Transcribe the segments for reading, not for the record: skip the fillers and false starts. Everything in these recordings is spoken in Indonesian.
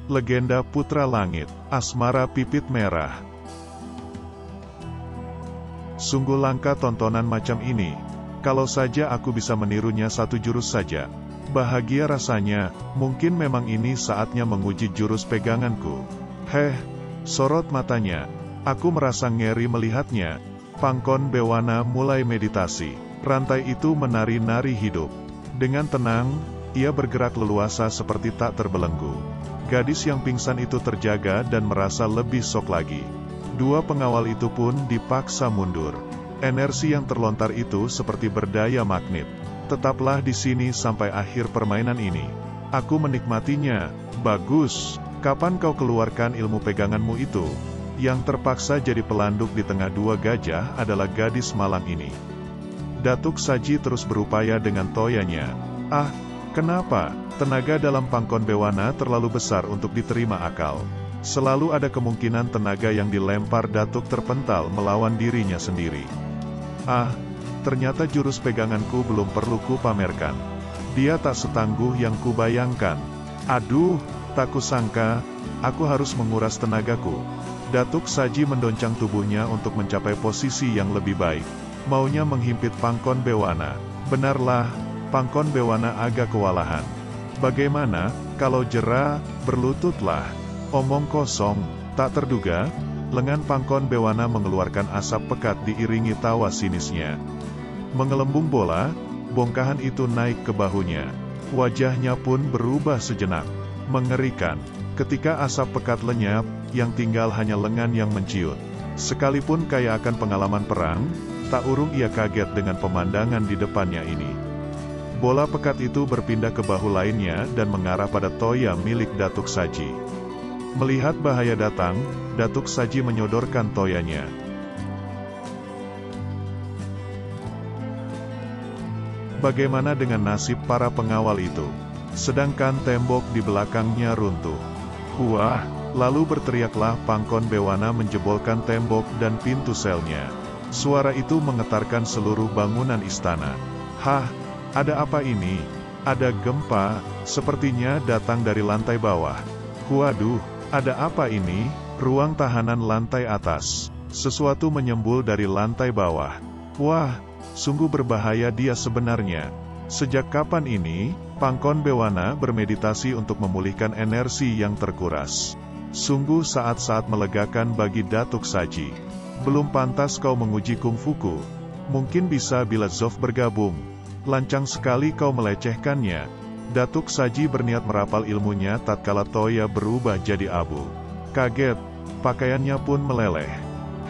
Legenda Putra Langit, Asmara Pipit Merah. Sungguh langka tontonan macam ini. Kalau saja aku bisa menirunya satu jurus saja. Bahagia rasanya, mungkin memang ini saatnya menguji jurus peganganku. Sorot matanya. Aku merasa ngeri melihatnya. Pangkon Bewana mulai meditasi. Rantai itu menari-nari hidup. Dengan tenang, ia bergerak leluasa seperti tak terbelenggu. Gadis yang pingsan itu terjaga dan merasa lebih sok lagi. Dua pengawal itu pun dipaksa mundur. Energi yang terlontar itu seperti berdaya magnet. Tetaplah di sini sampai akhir permainan ini. Aku menikmatinya. Bagus. Kapan kau keluarkan ilmu peganganmu itu? Yang terpaksa jadi pelanduk di tengah dua gajah adalah gadis malang ini. Datuk Saji terus berupaya dengan toyanya. Kenapa? Tenaga dalam Pangkon Bewana terlalu besar untuk diterima akal. Selalu ada kemungkinan tenaga yang dilempar Datuk terpental melawan dirinya sendiri. Ternyata jurus peganganku belum perlu ku pamerkan. Dia tak setangguh yang kubayangkan. Aduh, tak kusangka, aku harus menguras tenagaku. Datuk Saji mendoncang tubuhnya untuk mencapai posisi yang lebih baik. Maunya menghimpit Pangkon Bewana. Benarlah, Pangkon Bewana agak kewalahan. Bagaimana, kalau jera, berlututlah. Omong kosong, tak terduga, lengan Pangkon Bewana mengeluarkan asap pekat diiringi tawa sinisnya. Mengelembung bola, bongkahan itu naik ke bahunya. Wajahnya pun berubah sejenak. Mengerikan. Ketika asap pekat lenyap, yang tinggal hanya lengan yang menciut. Sekalipun kaya akan pengalaman perang, tak urung ia kaget dengan pemandangan di depannya ini. Bola pekat itu berpindah ke bahu lainnya dan mengarah pada toya milik Datuk Saji. Melihat bahaya datang, Datuk Saji menyodorkan toyanya. Bagaimana dengan nasib para pengawal itu? Sedangkan tembok di belakangnya runtuh. Lalu berteriaklah Pangkon Bewana menjebolkan tembok dan pintu selnya. Suara itu menggetarkan seluruh bangunan istana. Ada apa ini? Ada gempa, sepertinya datang dari lantai bawah. Waduh, ada apa ini? Ruang tahanan lantai atas. Sesuatu menyembul dari lantai bawah. Wah, sungguh berbahaya dia sebenarnya. Sejak kapan ini, Pangkon Bewana bermeditasi untuk memulihkan energi yang terkuras. Sungguh saat-saat melegakan bagi Datuk Saji. Belum pantas kau menguji kungfuku. Mungkin bisa bila Zof bergabung. Lancang sekali kau melecehkannya. Datuk Saji berniat merapal ilmunya tatkala toya berubah jadi abu. Kaget, pakaiannya pun meleleh.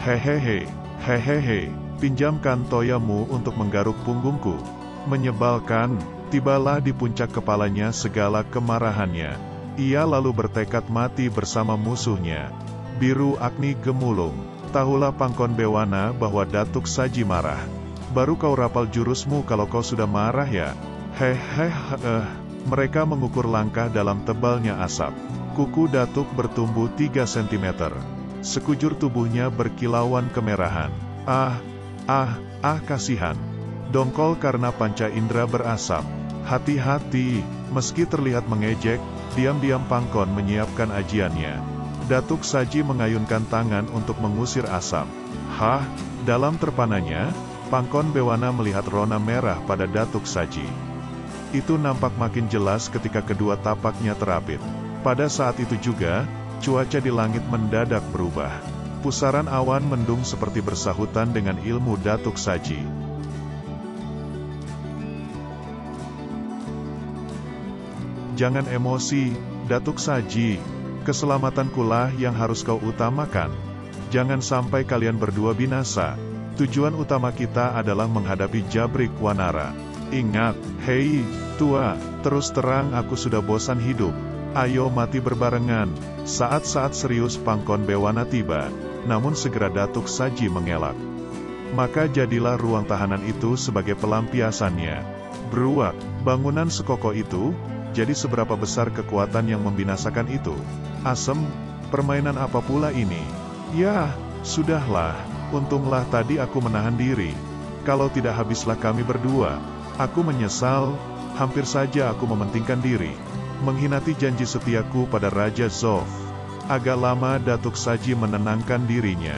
Hehehe, pinjamkan toyamu untuk menggaruk punggungku. Menyebalkan, tibalah di puncak kepalanya segala kemarahannya. Ia lalu bertekad mati bersama musuhnya. Biru Agni gemulung. Tahulah Pangkon Bewana bahwa Datuk Saji marah. Baru kau rapal jurusmu kalau kau sudah marah ya? Mereka mengukur langkah dalam tebalnya asap. Kuku Datuk bertumbuh 3 cm. Sekujur tubuhnya berkilauan kemerahan. Kasihan. Dongkol karena panca indera berasap. Hati-hati, meski terlihat mengejek, diam-diam Pangkon menyiapkan ajiannya. Datuk Saji mengayunkan tangan untuk mengusir asap. Dalam terpananya, Pangkon Bewana melihat rona merah pada Datuk Saji. Itu nampak makin jelas ketika kedua tapaknya terapit. Pada saat itu juga, cuaca di langit mendadak berubah. Pusaran awan mendung seperti bersahutan dengan ilmu Datuk Saji. Jangan emosi, Datuk Saji. Keselamatankulah yang harus kau utamakan. Jangan sampai kalian berdua binasa. Tujuan utama kita adalah menghadapi Jabrik Wanara. Ingat, hei, tua, terus terang aku sudah bosan hidup. Ayo mati berbarengan. Saat-saat serius Pangkon Bewana tiba, namun segera Datuk Saji mengelak. Maka jadilah ruang tahanan itu sebagai pelampiasannya. Beruak, bangunan sekokoh itu, jadi seberapa besar kekuatan yang membinasakan itu? Asem, permainan apa pula ini? Ya, sudahlah. Untunglah tadi aku menahan diri. Kalau tidak habislah kami berdua. Aku menyesal, hampir saja aku mementingkan diri. mengkhianati janji setiaku pada Raja Zof. Agak lama Datuk Saji menenangkan dirinya.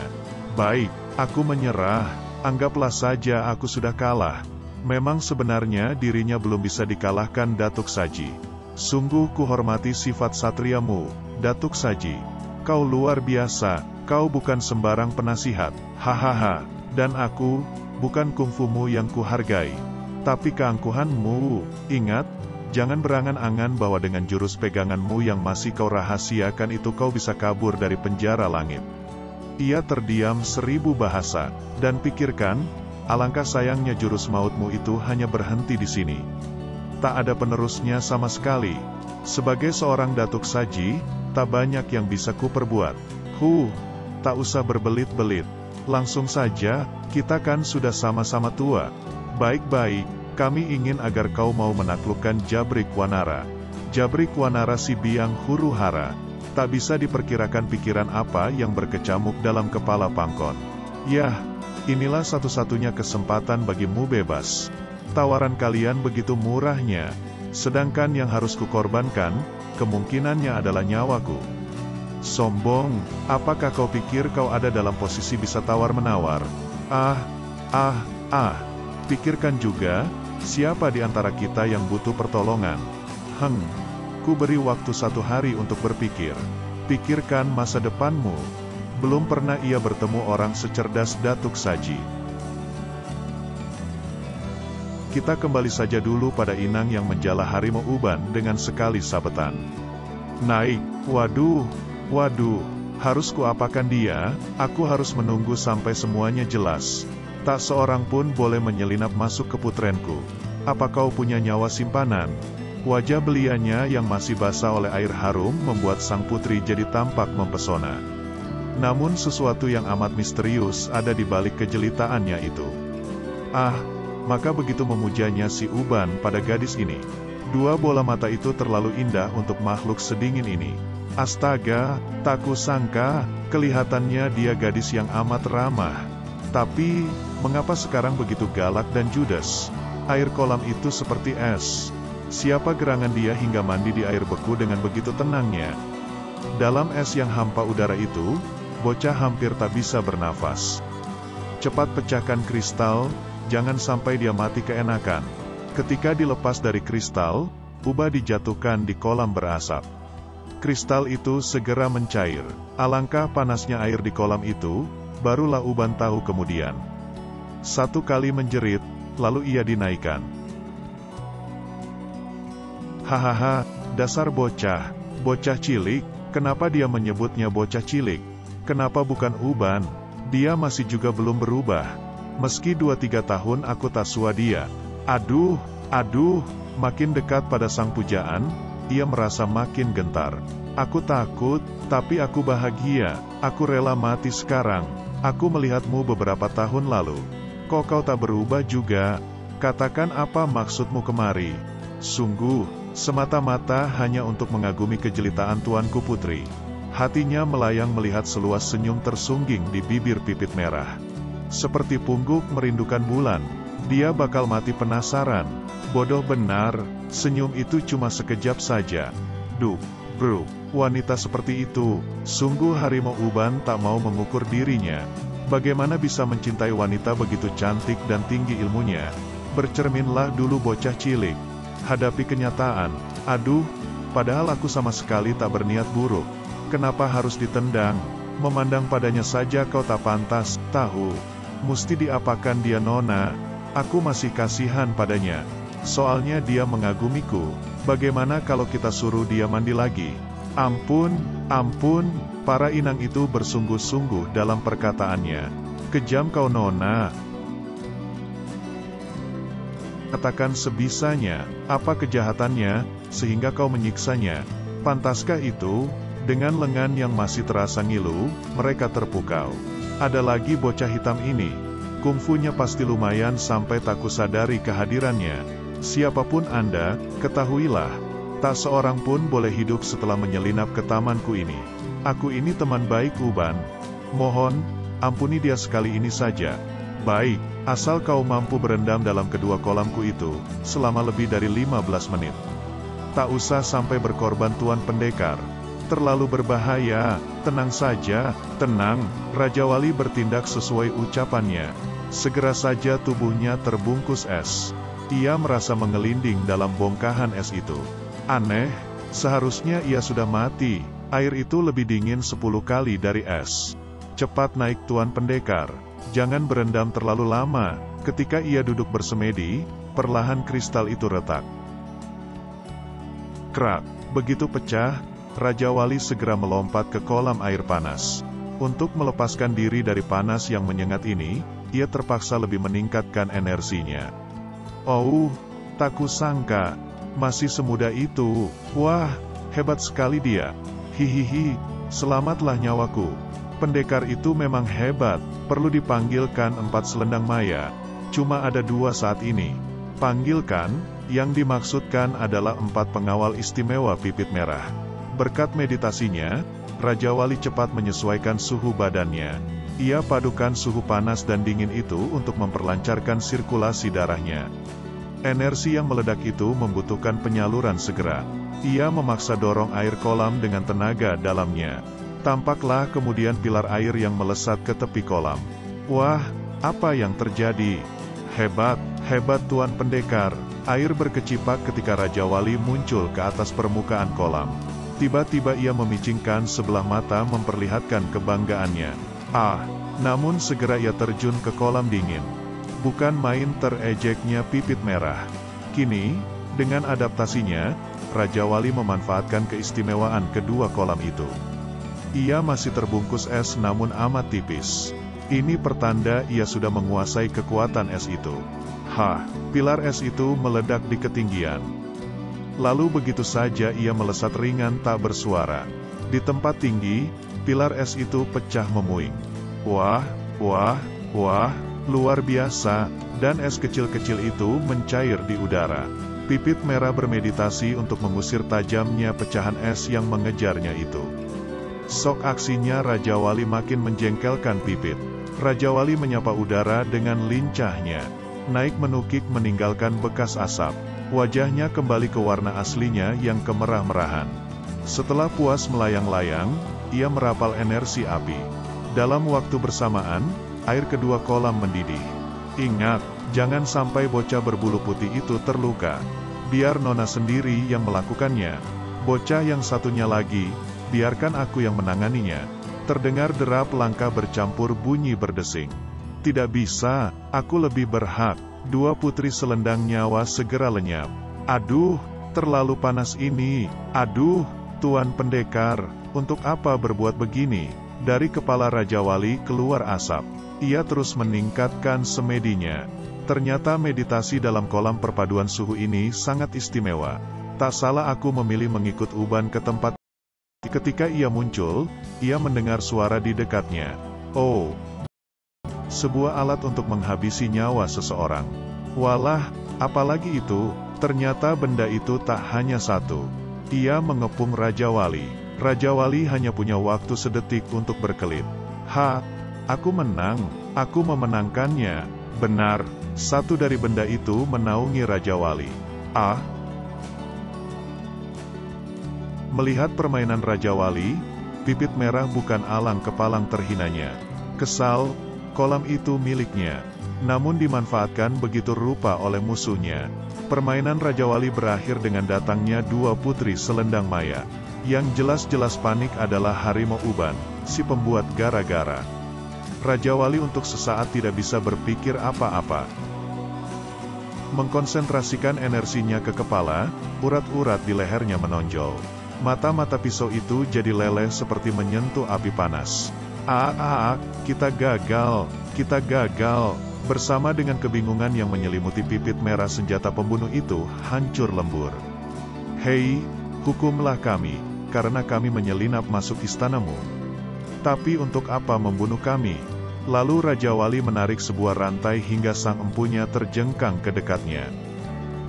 Baik, aku menyerah, anggaplah saja aku sudah kalah. Memang sebenarnya dirinya belum bisa dikalahkan Datuk Saji. Sungguh kuhormati sifat satriamu, Datuk Saji. Kau luar biasa, kau bukan sembarang penasihat, hahaha. Dan aku, bukan kungfumu yang kuhargai, tapi keangkuhanmu. Ingat, jangan berangan-angan bahwa dengan jurus peganganmu yang masih kau rahasiakan itu kau bisa kabur dari penjara langit. Ia terdiam 1000 bahasa, dan pikirkan, alangkah sayangnya jurus mautmu itu hanya berhenti di sini. Tak ada penerusnya sama sekali. Sebagai seorang Datuk Saji, tak banyak yang bisa ku perbuat. Tak usah berbelit-belit. Langsung saja, kita kan sudah sama-sama tua. Baik-baik, kami ingin agar kau mau menaklukkan Jabrik Wanara. Jabrik Wanara si biang huru hara. Tak bisa diperkirakan pikiran apa yang berkecamuk dalam kepala Pangkon. Yah, inilah satu-satunya kesempatan bagimu bebas. Tawaran kalian begitu murahnya, sedangkan yang harus kukorbankan, kemungkinannya adalah nyawaku. Sombong, apakah kau pikir kau ada dalam posisi bisa tawar-menawar? Pikirkan juga, siapa di antara kita yang butuh pertolongan? Ku beri waktu 1 hari untuk berpikir. Pikirkan masa depanmu. Belum pernah ia bertemu orang secerdas Datuk Saji. Kita kembali saja dulu pada inang yang menjala harimau uban dengan sekali sabetan. Naik, waduh, harus kuapakan dia? Aku harus menunggu sampai semuanya jelas. Tak seorang pun boleh menyelinap masuk ke putrenku. Apa kau punya nyawa simpanan? Wajah belianya yang masih basah oleh air harum membuat sang putri jadi tampak mempesona. Namun sesuatu yang amat misterius ada di balik kejelitaannya itu. Maka begitu memujanya si Uban pada gadis ini. 2 bola mata itu terlalu indah untuk makhluk sedingin ini. Astaga, tak kusangka, kelihatannya dia gadis yang amat ramah. Tapi, mengapa sekarang begitu galak dan judes? Air kolam itu seperti es. Siapa gerangan dia hingga mandi di air beku dengan begitu tenangnya? Dalam es yang hampa udara itu, bocah hampir tak bisa bernafas. Cepat pecahkan kristal, jangan sampai dia mati keenakan. Ketika dilepas dari kristal, Uba dijatuhkan di kolam berasap. Kristal itu segera mencair. Alangkah panasnya air di kolam itu, barulah Uban tahu kemudian. 1 kali menjerit, lalu ia dinaikkan. Hahaha, dasar bocah cilik, kenapa dia menyebutnya bocah cilik? Kenapa bukan Uban? Dia masih juga belum berubah. Meski 2-3 tahun aku tak sua dia. Aduh, makin dekat pada sang pujaan, ia merasa makin gentar. Aku takut, tapi aku bahagia. Aku rela mati sekarang. Aku melihatmu beberapa tahun lalu. Kok kau tak berubah juga? Katakan apa maksudmu kemari? Sungguh, semata-mata hanya untuk mengagumi kejelitaan tuanku putri. Hatinya melayang melihat seluas senyum tersungging di bibir pipit merah. Seperti pungguk merindukan bulan. Dia bakal mati penasaran. Bodoh benar, senyum itu cuma sekejap saja. Bro, wanita seperti itu, sungguh harimau Uban tak mau mengukur dirinya. Bagaimana bisa mencintai wanita begitu cantik dan tinggi ilmunya? Bercerminlah dulu bocah cilik. Hadapi kenyataan. Padahal aku sama sekali tak berniat buruk. Kenapa harus ditendang? Memandang padanya saja kau tak pantas, tahu. Musti diapakan dia nona? Aku masih kasihan padanya. Soalnya dia mengagumiku. Bagaimana kalau kita suruh dia mandi lagi? Ampun, para inang itu bersungguh-sungguh dalam perkataannya. Kejam kau nona. Katakan sebisanya, apa kejahatannya, sehingga kau menyiksanya? Pantaskah itu? Dengan lengan yang masih terasa ngilu, mereka terpukau. Ada lagi bocah hitam ini. Kungfunya pasti lumayan sampai tak kusadari kehadirannya. Siapapun Anda, ketahuilah, tak seorang pun boleh hidup setelah menyelinap ke tamanku ini. Aku ini teman baik Uban. Mohon, ampuni dia sekali ini saja. Baik, asal kau mampu berendam dalam kedua kolamku itu, selama lebih dari 15 menit. Tak usah sampai berkorban Tuan Pendekar. Terlalu berbahaya. Tenang saja, tenang. Raja Wali bertindak sesuai ucapannya. Segera saja tubuhnya terbungkus es. Ia merasa mengelinding dalam bongkahan es itu. Aneh, seharusnya ia sudah mati. Air itu lebih dingin 10 kali dari es. Cepat naik Tuan Pendekar. Jangan berendam terlalu lama. Ketika ia duduk bersemedi, perlahan kristal itu retak. Krak, begitu pecah, Raja Wali segera melompat ke kolam air panas. Untuk melepaskan diri dari panas yang menyengat ini, ia terpaksa lebih meningkatkan energinya. Oh, tak kusangka, masih semudah itu. Wah, hebat sekali dia. Hihihi, selamatlah nyawaku. Pendekar itu memang hebat, perlu dipanggilkan 4 selendang maya. Cuma ada 2 saat ini. Panggilkan, yang dimaksudkan adalah 4 pengawal istimewa Pipit Merah. Berkat meditasinya, Raja Wali cepat menyesuaikan suhu badannya. Ia padukan suhu panas dan dingin itu untuk memperlancarkan sirkulasi darahnya. Energi yang meledak itu membutuhkan penyaluran segera. Ia memaksa dorong air kolam dengan tenaga dalamnya. Tampaklah kemudian pilar air yang melesat ke tepi kolam. Wah, apa yang terjadi? Hebat, hebat Tuan Pendekar. Air berkecipak ketika Raja Wali muncul ke atas permukaan kolam. Tiba-tiba ia memicingkan sebelah mata memperlihatkan kebanggaannya. Namun segera ia terjun ke kolam dingin. Bukan main terejeknya Pipit Merah. Kini, dengan adaptasinya, Raja Wali memanfaatkan keistimewaan kedua kolam itu. Ia masih terbungkus es namun amat tipis. Ini pertanda ia sudah menguasai kekuatan es itu. Pilar es itu meledak di ketinggian. Lalu begitu saja ia melesat ringan tak bersuara. Di tempat tinggi, pilar es itu pecah memuing. Wah, luar biasa, dan es kecil-kecil itu mencair di udara. Pipit Merah bermeditasi untuk mengusir tajamnya pecahan es yang mengejarnya itu. Sok aksinya Raja Wali makin menjengkelkan Pipit. Raja Wali menyapa udara dengan lincahnya. Naik menukik meninggalkan bekas asap. Wajahnya kembali ke warna aslinya yang kemerah-merahan. Setelah puas melayang-layang, ia merapal energi api. Dalam waktu bersamaan, air kedua kolam mendidih. Ingat, jangan sampai bocah berbulu putih itu terluka. Biar Nona sendiri yang melakukannya. Bocah yang satunya lagi, biarkan aku yang menanganinya. Terdengar derap langkah bercampur bunyi berdesing. Tidak bisa, aku lebih berhak. 2 putri selendang nyawa segera lenyap. Aduh, terlalu panas ini. Aduh, Tuan Pendekar, untuk apa berbuat begini? Dari kepala Raja Wali keluar asap. Ia terus meningkatkan semedinya. Ternyata meditasi dalam kolam perpaduan suhu ini sangat istimewa. Tak salah aku memilih mengikut Uban ke tempat. Ketika ia muncul, ia mendengar suara di dekatnya. Oh, sebuah alat untuk menghabisi nyawa seseorang. Walah, apalagi itu? Ternyata benda itu tak hanya satu. Ia mengepung Raja Wali. Raja Wali hanya punya waktu sedetik untuk berkelit. Aku menang. Aku memenangkannya. Benar, satu dari benda itu menaungi Raja Wali. Melihat permainan Raja Wali, Pipit Merah bukan alang kepalang terhinanya. Kesal, kolam itu miliknya. Namun dimanfaatkan begitu rupa oleh musuhnya. Permainan Raja Wali berakhir dengan datangnya 2 putri selendang maya. Yang jelas-jelas panik adalah Harimau Uban, si pembuat gara-gara. Raja Wali untuk sesaat tidak bisa berpikir apa-apa. Mengkonsentrasikan energinya ke kepala, urat-urat di lehernya menonjol. Mata-mata pisau itu jadi leleh seperti menyentuh api panas. Kita gagal. Bersama dengan kebingungan yang menyelimuti Pipit Merah, senjata pembunuh itu hancur lembur. Hei, hukumlah kami, karena kami menyelinap masuk istanamu. Tapi untuk apa membunuh kami? Lalu Raja Wali menarik sebuah rantai hingga sang empunya terjengkang ke dekatnya.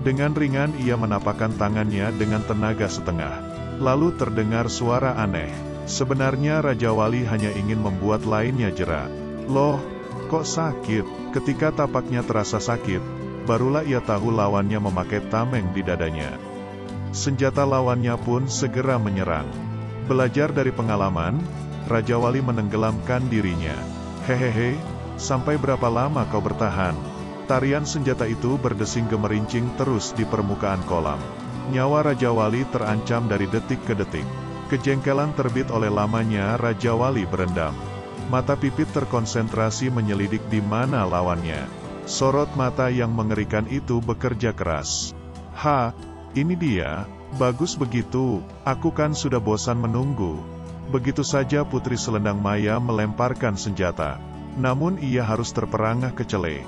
Dengan ringan ia menapakkan tangannya dengan tenaga setengah. Lalu terdengar suara aneh. Sebenarnya Raja Wali hanya ingin membuat lainnya jera. Loh, kok sakit? Ketika tapaknya terasa sakit, barulah ia tahu lawannya memakai tameng di dadanya. senjata lawannya pun segera menyerang. Belajar dari pengalaman, Raja Wali menenggelamkan dirinya. Hehehe, sampai berapa lama kau bertahan? Tarian senjata itu berdesing gemerincing terus di permukaan kolam. Nyawa Raja Wali terancam dari detik ke detik. Kejengkelan terbit oleh lamanya Raja Wali berendam. Mata Pipit terkonsentrasi menyelidik di mana lawannya. Sorot mata yang mengerikan itu bekerja keras. Ha, ini dia. Bagus begitu, aku kan sudah bosan menunggu. Begitu saja Putri Selendang Maya melemparkan senjata. Namun ia harus terperangah kecele.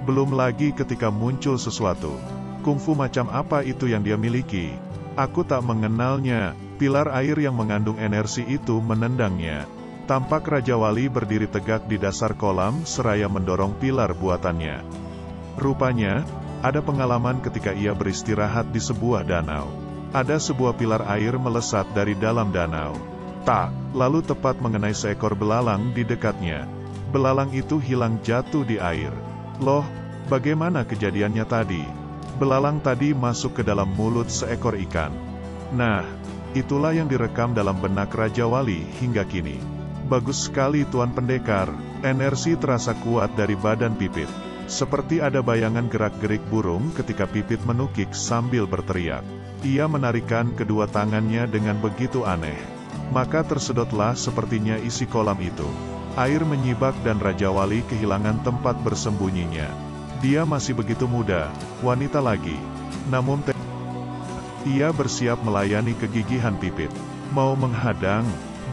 Belum lagi ketika muncul sesuatu. Kungfu macam apa itu yang dia miliki? Aku tak mengenalnya. Pilar air yang mengandung energi itu menendangnya. Tampak Raja Wali berdiri tegak di dasar kolam seraya mendorong pilar buatannya. Rupanya, ada pengalaman ketika ia beristirahat di sebuah danau. Ada sebuah pilar air melesat dari dalam danau. Tak, lalu tepat mengenai seekor belalang di dekatnya. Belalang itu hilang jatuh di air. Loh, bagaimana kejadiannya tadi? Belalang tadi masuk ke dalam mulut seekor ikan. Nah, itulah yang direkam dalam benak Raja Wali hingga kini. Bagus sekali Tuan Pendekar, energi terasa kuat dari badan Pipit. Seperti ada bayangan gerak-gerik burung ketika Pipit menukik sambil berteriak. Ia menarikkan kedua tangannya dengan begitu aneh. Maka tersedotlah sepertinya isi kolam itu. Air menyibak dan Raja Wali kehilangan tempat bersembunyinya. Dia masih begitu muda, wanita lagi. Namun ia bersiap melayani kegigihan Pipit. Mau menghadang?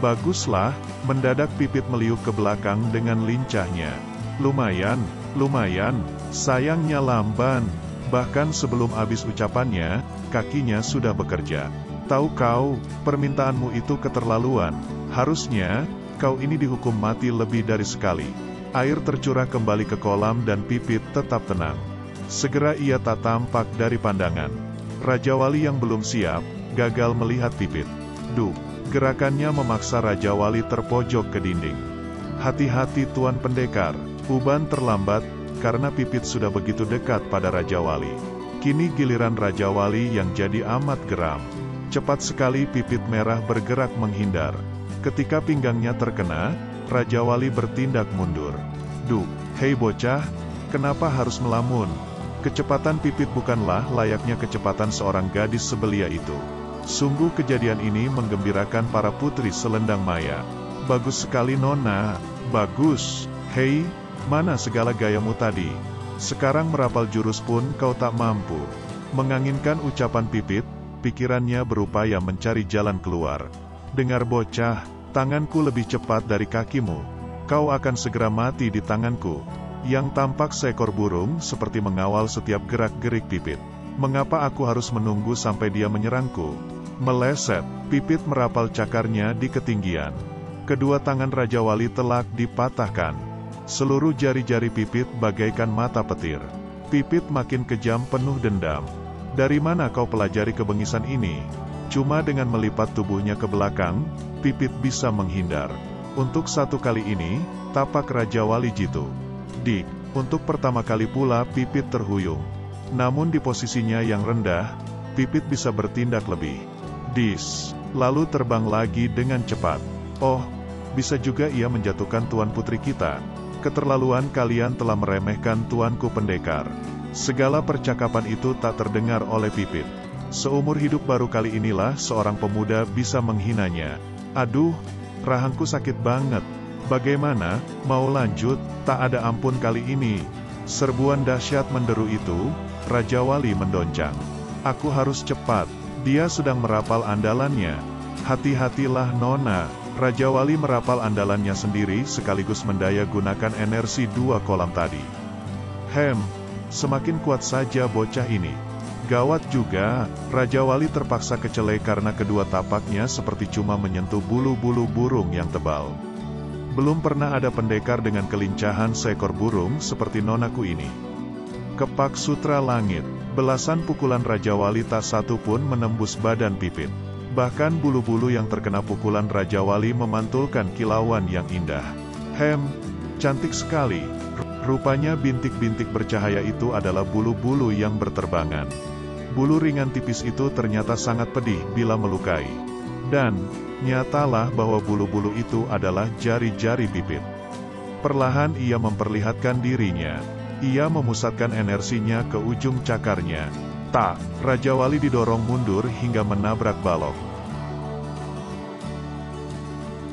Baguslah, mendadak Pipit meliuk ke belakang dengan lincahnya. Lumayan, sayangnya lamban. Bahkan sebelum habis ucapannya, kakinya sudah bekerja. Tahu kau, permintaanmu itu keterlaluan. Harusnya, kau ini dihukum mati lebih dari sekali. Air tercurah kembali ke kolam dan Pipit tetap tenang. Segera ia tak tampak dari pandangan. Raja Wali yang belum siap, gagal melihat Pipit. Duh, gerakannya memaksa Raja Wali terpojok ke dinding. Hati-hati Tuan Pendekar, uban terlambat, karena Pipit sudah begitu dekat pada Raja Wali. Kini giliran Raja Wali yang jadi amat geram. Cepat sekali Pipit merah bergerak menghindar. Ketika pinggangnya terkena, Raja Wali bertindak mundur. Duh, hei bocah, kenapa harus melamun? Kecepatan Pipit bukanlah layaknya kecepatan seorang gadis sebelia itu. Sungguh kejadian ini menggembirakan para putri Selendang Maya. Bagus sekali Nona, bagus. Hei, mana segala gayamu tadi? Sekarang merapal jurus pun kau tak mampu. Menganginkan ucapan Pipit, pikirannya berupaya mencari jalan keluar. Dengar bocah, tanganku lebih cepat dari kakimu. Kau akan segera mati di tanganku. Yang tampak seekor burung seperti mengawal setiap gerak-gerik Pipit. Mengapa aku harus menunggu sampai dia menyerangku? Meleset, Pipit merapal cakarnya di ketinggian. Kedua tangan Raja Wali telak dipatahkan. Seluruh jari-jari Pipit bagaikan mata petir. Pipit makin kejam penuh dendam. Dari mana kau pelajari kebengisan ini? Cuma dengan melipat tubuhnya ke belakang, Pipit bisa menghindar. Untuk satu kali ini, tapak Raja Wali jitu. Dik, untuk pertama kali pula Pipit terhuyung. Namun di posisinya yang rendah, Pipit bisa bertindak lebih. Dis, lalu terbang lagi dengan cepat. Oh, bisa juga ia menjatuhkan Tuan Putri kita. Keterlaluan kalian telah meremehkan Tuanku Pendekar. Segala percakapan itu tak terdengar oleh Pipit. Seumur hidup baru kali inilah seorang pemuda bisa menghinanya. Aduh, rahangku sakit banget. Bagaimana, mau lanjut? Tak ada ampun kali ini. Serbuan dahsyat menderu itu, Raja Wali mendoncang. Aku harus cepat, dia sedang merapal andalannya. Hati-hatilah Nona. Raja Wali merapal andalannya sendiri sekaligus mendaya gunakan energi dua kolam tadi. Semakin kuat saja bocah ini. Gawat juga, Raja Wali terpaksa kecele karena kedua tapaknya seperti cuma menyentuh bulu-bulu burung yang tebal. Belum pernah ada pendekar dengan kelincahan seekor burung seperti nonaku ini. Kepak sutra langit, belasan pukulan Raja Wali tak satu pun menembus badan Pipit. Bahkan bulu-bulu yang terkena pukulan Raja Wali memantulkan kilauan yang indah. Cantik sekali. Rupanya bintik-bintik bercahaya itu adalah bulu-bulu yang berterbangan. Bulu ringan tipis itu ternyata sangat pedih bila melukai. Dan, nyatalah bahwa bulu-bulu itu adalah jari-jari Pipit. Perlahan ia memperlihatkan dirinya. Ia memusatkan energinya ke ujung cakarnya. Tak, Raja Wali didorong mundur hingga menabrak balok.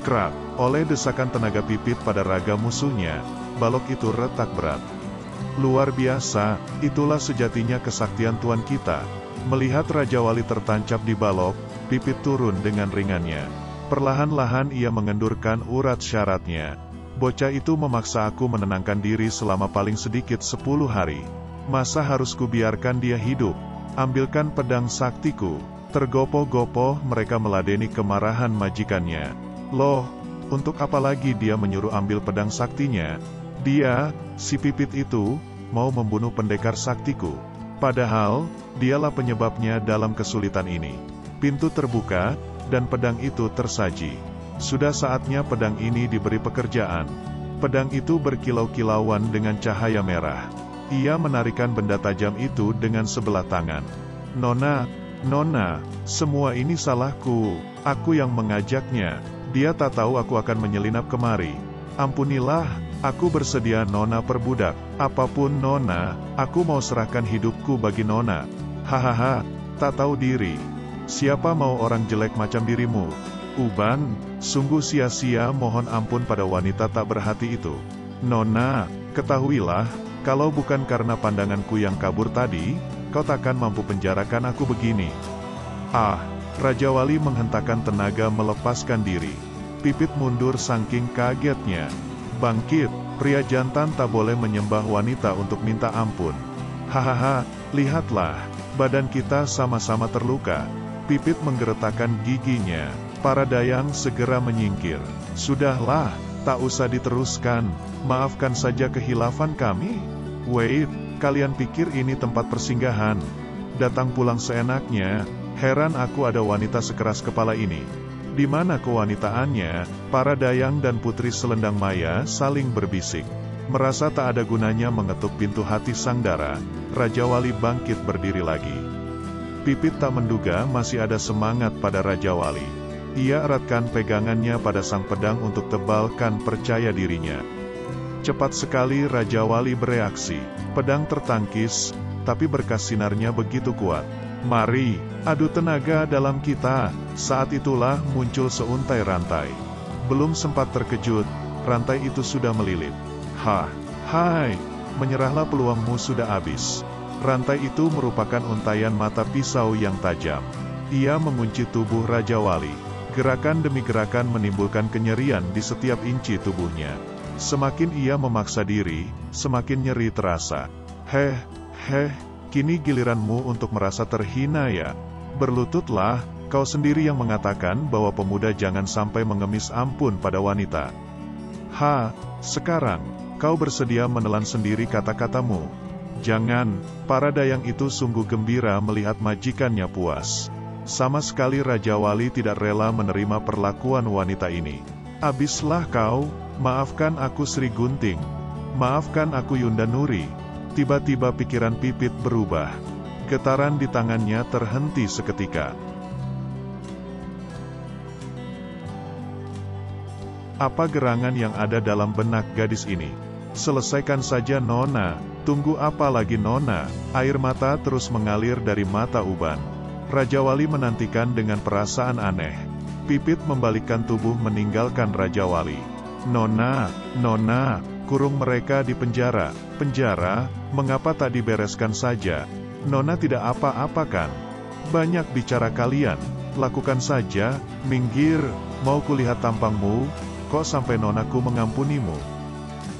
Krak, oleh desakan tenaga Pipit pada raga musuhnya, balok itu retak berat. Luar biasa, itulah sejatinya kesaktian Tuan kita. Melihat Raja Wali tertancap di balok, Pipit turun dengan ringannya. Perlahan-lahan ia mengendurkan urat syaratnya. Bocah itu memaksa aku menenangkan diri selama paling sedikit 10 hari. Masa harus kubiarkan dia hidup? Ambilkan pedang saktiku. Tergopoh-gopoh mereka meladeni kemarahan majikannya. Loh, untuk apa lagi dia menyuruh ambil pedang saktinya? Dia, si Pipit itu, mau membunuh pendekar saktiku. Padahal, dialah penyebabnya dalam kesulitan ini. Pintu terbuka, dan pedang itu tersaji. Sudah saatnya pedang ini diberi pekerjaan. Pedang itu berkilau-kilauan dengan cahaya merah. Ia menarikan benda tajam itu dengan sebelah tangan. Nona, Nona, semua ini salahku. Aku yang mengajaknya. Dia tak tahu aku akan menyelinap kemari. Ampunilah, aku bersedia Nona perbudak. Apapun Nona, aku mau serahkan hidupku bagi Nona. Hahaha, tak tahu diri. Siapa mau orang jelek macam dirimu? Uban, sungguh sia-sia mohon ampun pada wanita tak berhati itu. Nona, ketahuilah, kalau bukan karena pandanganku yang kabur tadi, kau takkan mampu penjarakan aku begini. Ah, Raja Wali menghentakkan tenaga melepaskan diri. Pipit mundur saking kagetnya. Bangkit, pria jantan tak boleh menyembah wanita untuk minta ampun. Hahaha, lihatlah, badan kita sama-sama terluka. Pipit menggeretakkan giginya. Para dayang segera menyingkir. Sudahlah, tak usah diteruskan. Maafkan saja kehilafan kami. Wait, kalian pikir ini tempat persinggahan? Datang pulang seenaknya. Heran aku ada wanita sekeras kepala ini. Di mana kewanitaannya? Para dayang dan putri selendang maya saling berbisik. Merasa tak ada gunanya mengetuk pintu hati sang dara, Raja Wali bangkit berdiri lagi. Pipit tak menduga masih ada semangat pada Raja Wali. Ia eratkan pegangannya pada sang pedang untuk tebalkan percaya dirinya. Cepat sekali Raja Wali bereaksi. Pedang tertangkis, tapi berkas sinarnya begitu kuat. Mari, adu tenaga dalam kita. Saat itulah muncul seuntai rantai. Belum sempat terkejut, rantai itu sudah melilit. Hai, menyerahlah, peluangmu sudah habis. Rantai itu merupakan untaian mata pisau yang tajam. Ia mengunci tubuh Raja Wali. Gerakan demi gerakan menimbulkan kenyerian di setiap inci tubuhnya. Semakin ia memaksa diri, semakin nyeri terasa. Kini giliranmu untuk merasa terhina ya. Berlututlah, kau sendiri yang mengatakan bahwa pemuda jangan sampai mengemis ampun pada wanita. Sekarang, kau bersedia menelan sendiri kata-katamu. Jangan, para dayang itu sungguh gembira melihat majikannya puas. Sama sekali Raja Wali tidak rela menerima perlakuan wanita ini. Abislah kau, maafkan aku Sri Gunting. Maafkan aku Yunda Nuri. Tiba-tiba pikiran Pipit berubah. Getaran di tangannya terhenti seketika. Apa gerangan yang ada dalam benak gadis ini? Selesaikan saja Nona. Tunggu apa lagi Nona? Air mata terus mengalir dari mata Uban. Raja Wali menantikan dengan perasaan aneh. Pipit membalikkan tubuh meninggalkan Raja Wali. Nona, kurung mereka di penjara. Penjara, mengapa tak dibereskan saja? Nona tidak apa-apa kan? Banyak bicara kalian. Lakukan saja, minggir, mau kulihat tampangmu, kok sampai nonaku mengampunimu?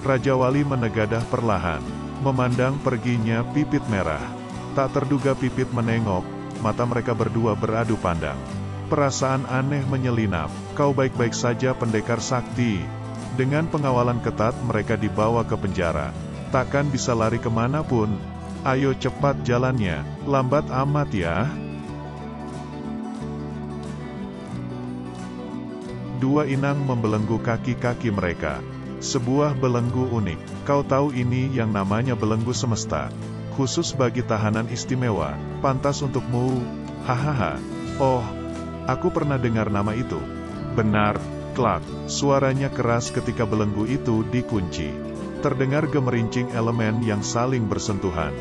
Raja Wali menegadah perlahan, memandang perginya Pipit merah. Tak terduga Pipit menengok, mata mereka berdua beradu pandang. Perasaan aneh menyelinap. Kau baik-baik saja pendekar sakti. Dengan pengawalan ketat mereka dibawa ke penjara. Takkan bisa lari kemanapun. Ayo cepat jalannya, lambat amat ya. Dua inang membelenggu kaki-kaki mereka. Sebuah belenggu unik. Kau tahu ini yang namanya belenggu semesta. khusus bagi tahanan istimewa, pantas untukmu, hahaha. Oh, aku pernah dengar nama itu. Benar, klak, suaranya keras ketika belenggu itu dikunci. Terdengar gemerincing elemen yang saling bersentuhan.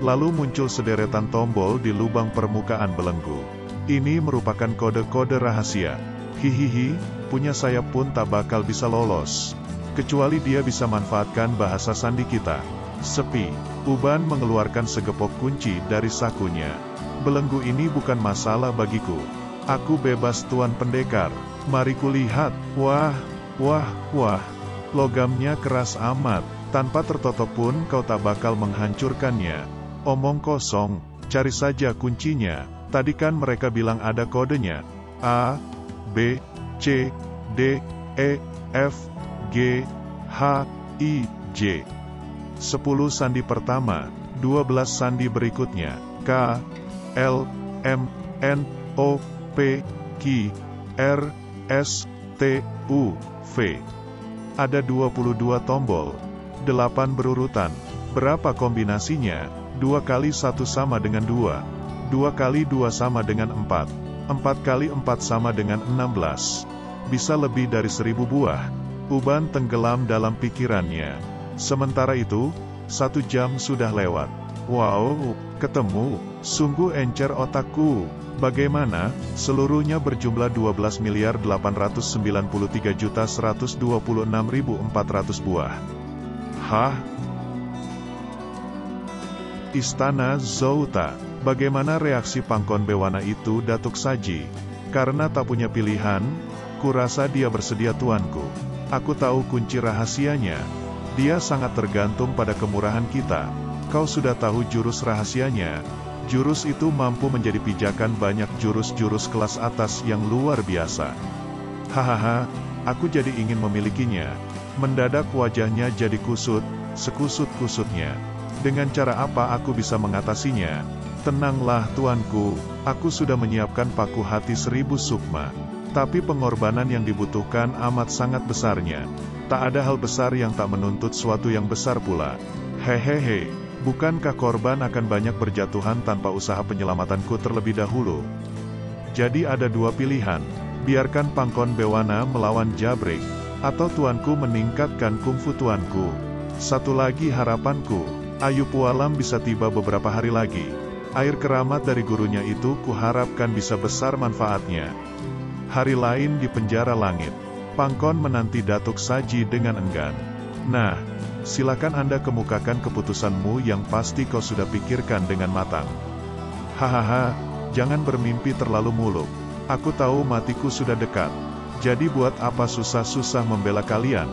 Lalu muncul sederetan tombol di lubang permukaan belenggu. Ini merupakan kode-kode rahasia. Hihihi, punya saya pun tak bakal bisa lolos. Kecuali dia bisa manfaatkan bahasa sandi kita. Sepi. Uban mengeluarkan segepok kunci dari sakunya. Belenggu ini bukan masalah bagiku. Aku bebas Tuan Pendekar. Mari kulihat. Wah, wah, wah. Logamnya keras amat. Tanpa tertotok pun kau tak bakal menghancurkannya. Omong kosong. Cari saja kuncinya. Tadi kan mereka bilang ada kodenya. A, B, C, D, E, F, G, H, I, J. 10 sandi pertama, 12 sandi berikutnya. K, L, M, N, O, P, Q, R, S, T, U, V. Ada 22 tombol. 8 berurutan. Berapa kombinasinya? 2 kali 1 sama dengan 2. 2 kali 2 sama dengan 4. 4 kali 4 sama dengan 16. Bisa lebih dari 1000 buah. Uban tenggelam dalam pikirannya. Sementara itu, 1 jam sudah lewat. Wow, ketemu. Sungguh encer otakku. Bagaimana? Seluruhnya berjumlah 12.893.126.400 buah. Hah? Istana Zouta. Bagaimana reaksi Pangkon Bewana itu, Datuk Saji? Karena tak punya pilihan, kurasa dia bersedia tuanku. Aku tahu kunci rahasianya. Dia sangat tergantung pada kemurahan kita. Kau sudah tahu jurus rahasianya. Jurus itu mampu menjadi pijakan banyak jurus-jurus kelas atas yang luar biasa. Hahaha, aku jadi ingin memilikinya. Mendadak wajahnya jadi kusut, sekusut-kusutnya. Dengan cara apa aku bisa mengatasinya? Tenanglah tuanku, aku sudah menyiapkan paku hati 1000 sukma. Tapi pengorbanan yang dibutuhkan amat sangat besarnya. Tak ada hal besar yang tak menuntut suatu yang besar pula. Hehehe, bukankah korban akan banyak berjatuhan tanpa usaha penyelamatanku terlebih dahulu? Jadi ada 2 pilihan, biarkan Pangkon Bewana melawan Jabrik, atau tuanku meningkatkan kungfu tuanku. Satu lagi harapanku, Ayu Pualam bisa tiba beberapa hari lagi. Air keramat dari gurunya itu kuharapkan bisa besar manfaatnya. Hari lain di penjara langit. Pangkon menanti Datuk Saji dengan enggan. Nah, silakan Anda kemukakan keputusanmu yang pasti kau sudah pikirkan dengan matang. Hahaha, jangan bermimpi terlalu muluk. Aku tahu matiku sudah dekat. Jadi buat apa susah-susah membela kalian?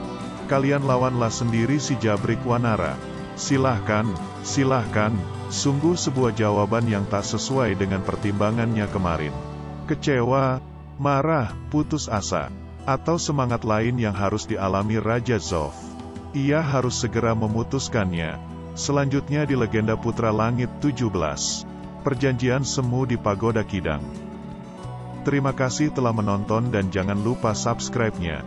Kalian lawanlah sendiri si Jabrik Wanara. Silahkan, silahkan. Sungguh sebuah jawaban yang tak sesuai dengan pertimbangannya kemarin. Kecewa, marah, putus asa, atau semangat lain yang harus dialami Raja Zof. Ia harus segera memutuskannya. Selanjutnya di Legenda Putra Langit 17. Perjanjian Semu di Pagoda Kidang. Terima kasih telah menonton dan jangan lupa subscribe-nya.